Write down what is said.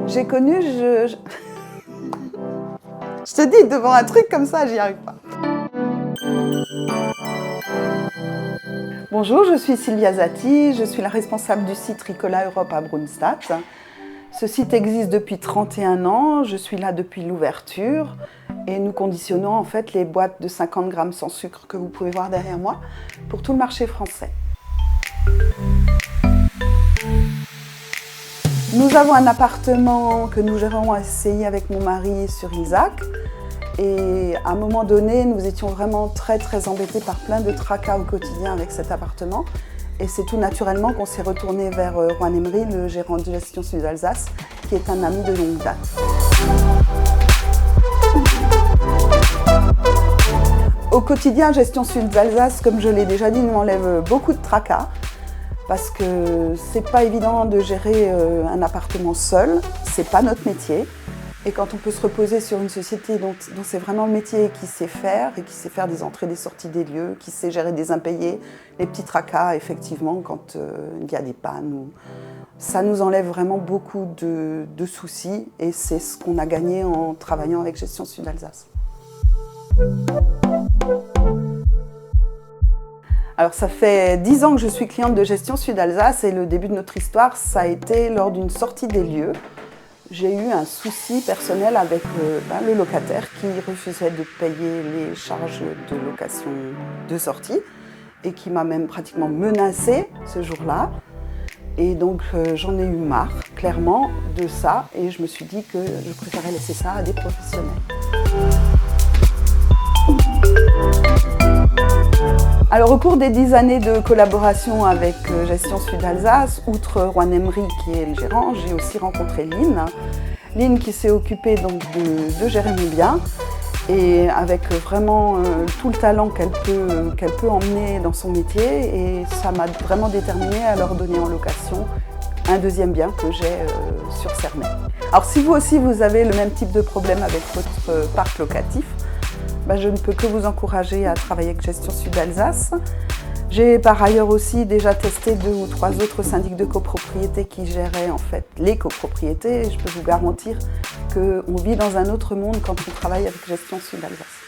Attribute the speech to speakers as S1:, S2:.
S1: J'ai connu, je te dis, devant un truc comme ça, j'y arrive pas. Bonjour, je suis Sylvia Zatti, je suis la responsable du site Ricola Europe à Brunstatt. Ce site existe depuis 31 ans, je suis là depuis l'ouverture et nous conditionnons en fait les boîtes de 50 grammes sans sucre que vous pouvez voir derrière moi pour tout le marché français. Nous avons un appartement que nous gérons à SCI avec mon mari sur Isaac. Et à un moment donné, nous étions vraiment très embêtés par plein de tracas au quotidien avec cet appartement. Et c'est tout naturellement qu'on s'est retourné vers Juan Emery, le gérant de Gestion Sud Alsace, qui est un ami de longue date. Au quotidien, Gestion Sud Alsace, comme je l'ai déjà dit, nous enlève beaucoup de tracas. Parce que c'est pas évident de gérer un appartement seul, c'est pas notre métier. Et quand on peut se reposer sur une société dont c'est vraiment le métier et qui sait faire des entrées, des sorties des lieux, qui sait gérer des impayés, les petits tracas, effectivement, quand il y a des pannes, ça nous enlève vraiment beaucoup de soucis et c'est ce qu'on a gagné en travaillant avec Gestion Sud Alsace. Alors ça fait 10 ans que je suis cliente de Gestion Sud Alsace et le début de notre histoire, ça a été lors d'une sortie des lieux. J'ai eu un souci personnel avec le locataire qui refusait de payer les charges de location de sortie et qui m'a même pratiquement menacée ce jour-là. Et donc j'en ai eu marre, clairement, de ça et je me suis dit que je préférais laisser ça à des professionnels. Alors au cours des 10 années de collaboration avec Gestion Sud Alsace, outre Juan Emery qui est le gérant, j'ai aussi rencontré Lynn. Lynn qui s'est occupée donc de gérer mon bien et avec vraiment tout le talent qu'elle peut emmener dans son métier et ça m'a vraiment déterminée à leur donner en location un deuxième bien que j'ai sur Cernay. Alors si vous aussi vous avez le même type de problème avec votre parc locatif, je ne peux que vous encourager à travailler avec Gestion Sud Alsace. J'ai par ailleurs aussi déjà testé 2 ou 3 autres syndics de copropriété qui géraient en fait les copropriétés et je peux vous garantir qu'on vit dans un autre monde quand on travaille avec Gestion Sud Alsace.